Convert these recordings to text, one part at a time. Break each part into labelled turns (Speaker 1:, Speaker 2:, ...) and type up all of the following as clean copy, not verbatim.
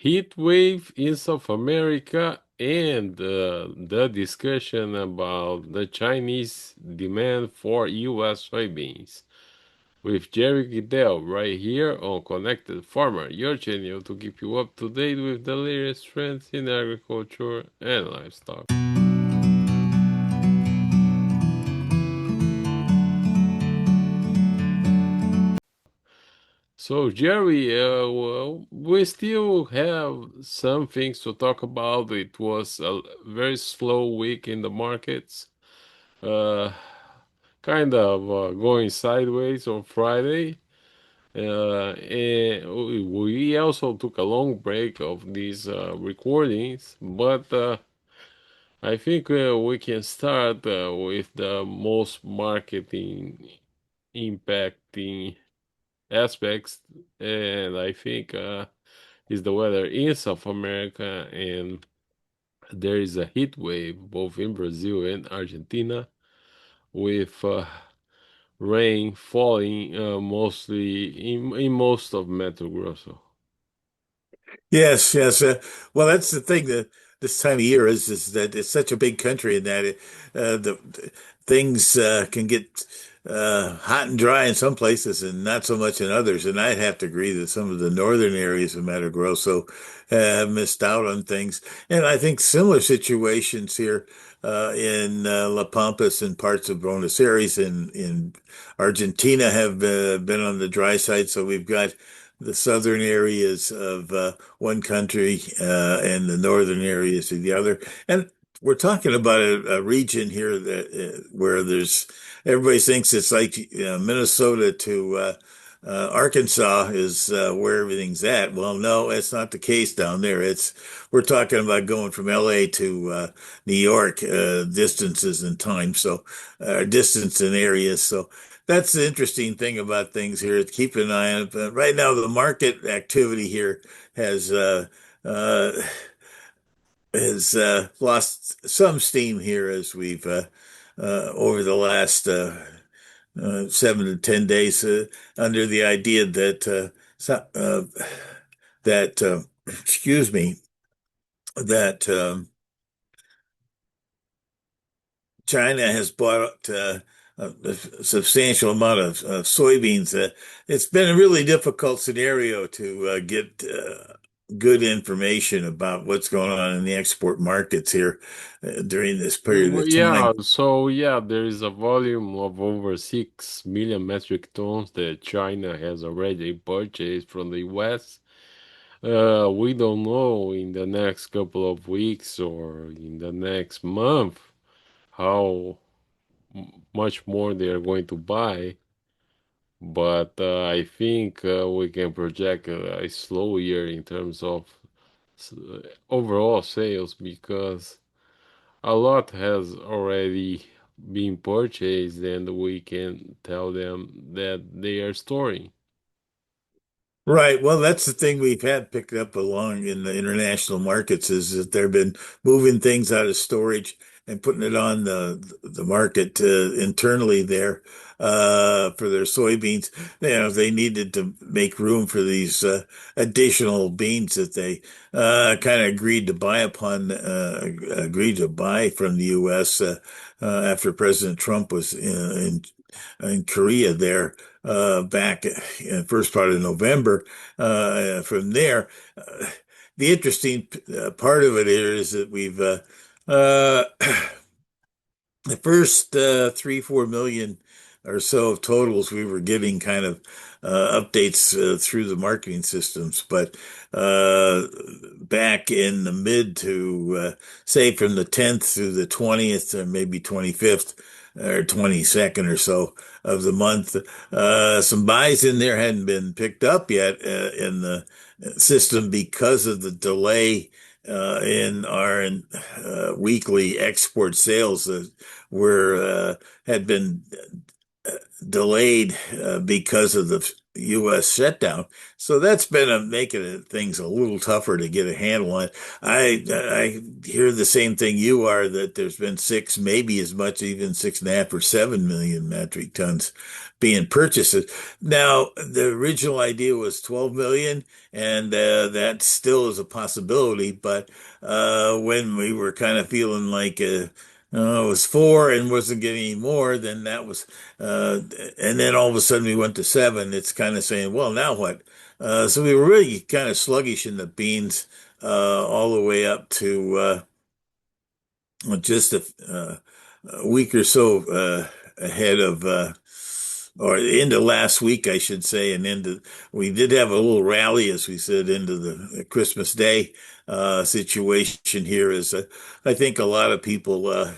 Speaker 1: heat wave in South America and the discussion about the Chinese demand for U.S. soybeans with Jerry Gidel right here on Connected Farmer, your channel to keep you up to date with the latest trends in agriculture and livestock. So, Jerry, well, we still have some things to talk about. It was a very slow week in the markets, uh, kind of going sideways on Friday. And we also took a long break of these recordings, but I think we can start with the most marketing impacting aspects, and I think is the weather in South America, and there is a heat wave both in Brazil and Argentina, with rain falling mostly in most of Mato Grosso.
Speaker 2: Yes, yes. Well, that's the thing that this time of year is that it's such a big country and that the things can get hot and dry in some places and not so much in others. And I'd have to agree that some of the northern areas of Mato Grosso have missed out on things. And I think similar situations here in La Pampas and parts of Buenos Aires in Argentina have been on the dry side. So we've got the southern areas of one country and the northern areas of the other. And we're talking about a region here that where there's everybody thinks it's like Minnesota to Arkansas is where everything's at. Well, no, that's not the case down there. It's we're talking about going from LA to New York, distances and time, so distance and areas. So that's the interesting thing about things here. Keep an eye on it. But right now, the market activity here has uh, lost some steam here as we've over the last 7 to 10 days under the idea that that excuse me that China has bought a substantial amount of soybeans. It's been a really difficult scenario to get good information about what's going on in the export markets here during this period
Speaker 1: Well,
Speaker 2: of
Speaker 1: yeah,
Speaker 2: time.
Speaker 1: so yeah, there is a volume of over 6 million metric tons that China has already purchased from the US. We don't know in the next couple of weeks or in the next month how much more they are going to buy, but I think we can project a slow year in terms of s- overall sales because a lot has already been purchased and we can tell them that they are storing.
Speaker 2: Right. Well, that's the thing we've had picked up along in the international markets is that they've been moving things out of storage and putting it on the market internally there for their soybeans. You know, they needed to make room for these additional beans that they kind of agreed to buy from the U.S. After President Trump was in Korea there back in the first part of November. From there, uh, the interesting part of it here is that we've uh, the first 3, 4 million or so of totals we were getting kind of updates through the marketing systems, but uh, back in the mid to say from the 10th through the 20th or maybe 25th or 22nd or so of the month, some buys in there hadn't been picked up yet in the system because of the delay in our weekly export sales. Were had been delayed because of the U.S. shutdown. So that's been making things a little tougher to get a handle on. I hear the same thing you are, that there's been six, maybe as much, even 6.5 or 7 million metric tons being purchased. Now, the original idea was 12 million, and that still is a possibility. But when we were kind of feeling like it was four and wasn't getting any more, then that was uh, and then all of a sudden we went to seven. It's kind of saying, well, now what? So we were really kind of sluggish in the beans all the way up to just a week or so ahead of, or into last week, I should say, and into we did have a little rally, as we said, into the Christmas Day situation here. Is I think a lot of people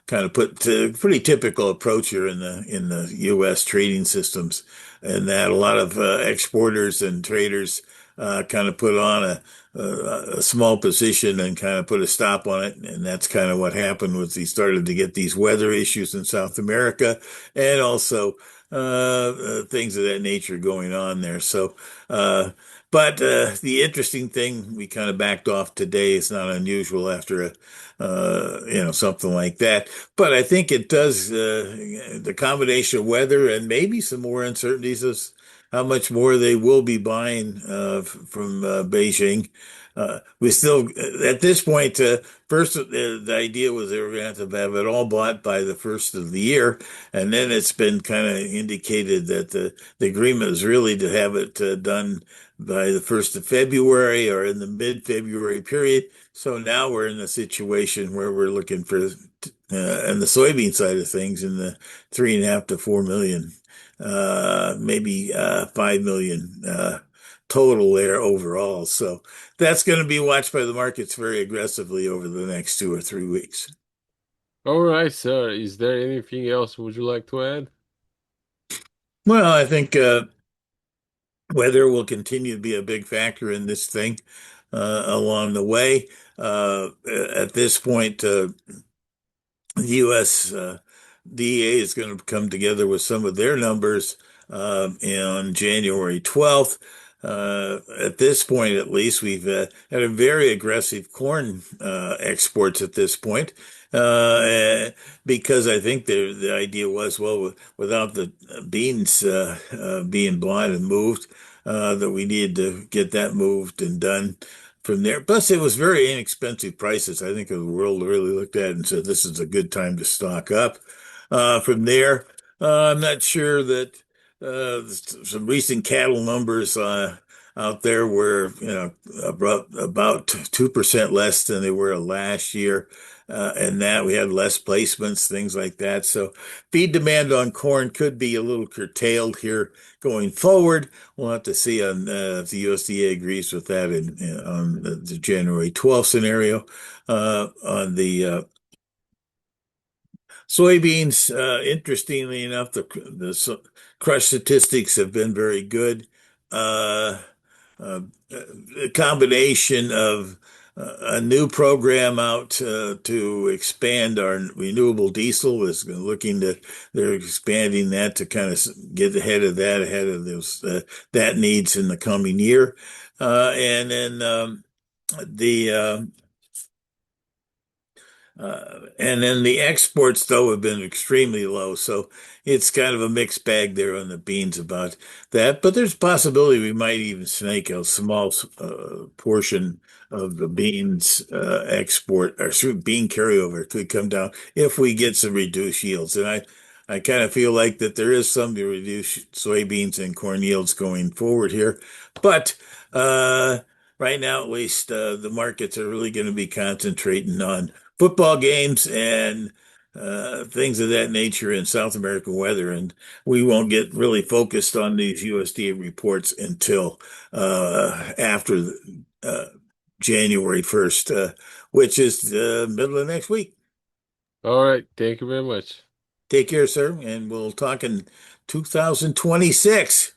Speaker 2: kind of put pretty typical approach here in the U.S. trading systems, and that a lot of exporters and traders kind of put on a small position and kind of put a stop on it, and that's kind of what happened. Was he started to get these weather issues in South America, and also things of that nature going on there. So, but the interesting thing, we kind of backed off today. It's not unusual after something like that. But I think it does, the combination of weather and maybe some more uncertainties of how much more they will be buying from Beijing. We still, at this point, first, the idea was they were going to have it all bought by the first of the year. And then it's been kind of indicated that the agreement is really to have it done by the 1st of February or in the mid-February period. So now we're in a situation where we're looking for, on the soybean side of things, in the 3.5 to 4 million, maybe 5 million total there overall. So that's going to be watched by the markets very aggressively over the next 2 or 3 weeks.
Speaker 1: All right, sir. Is there anything else would you like to add?
Speaker 2: Well, I think weather will continue to be a big factor in this thing along the way. At this point, the U.S. DEA is going to come together with some of their numbers on January 12th. At this point, at least, we've had a very aggressive corn exports at this point. Because I think the idea was, well, without the beans being bought and moved, that we needed to get that moved and done from there. Plus, it was very inexpensive prices. I think the world really looked at it and said, this is a good time to stock up. From there, I'm not sure that some recent cattle numbers out there were, about 2% less than they were last year. And that we had less placements, things like that. So feed demand on corn could be a little curtailed here going forward. We'll have to see on if the USDA agrees with that on the January 12th scenario. On the soybeans, interestingly enough, the crush statistics have been very good. Uh, a combination of a new program out to expand our renewable diesel is looking to, they're expanding that to kind of get ahead of that, ahead of those that needs in the coming year. And then the and then the exports, though, have been extremely low. So it's kind of a mixed bag there on the beans about that. But there's a possibility we might even snake a small portion of the beans export, or bean carryover could come down if we get some reduced yields. And I kind of feel like that there is some to reduce soybeans and corn yields going forward here. But right now, at least, the markets are really going to be concentrating on football games and things of that nature in South American weather. And we won't get really focused on these USDA reports until after uh, January 1st, which is the middle of next week.
Speaker 1: All right. Thank you very much.
Speaker 2: Take care, sir, and we'll talk in 2026.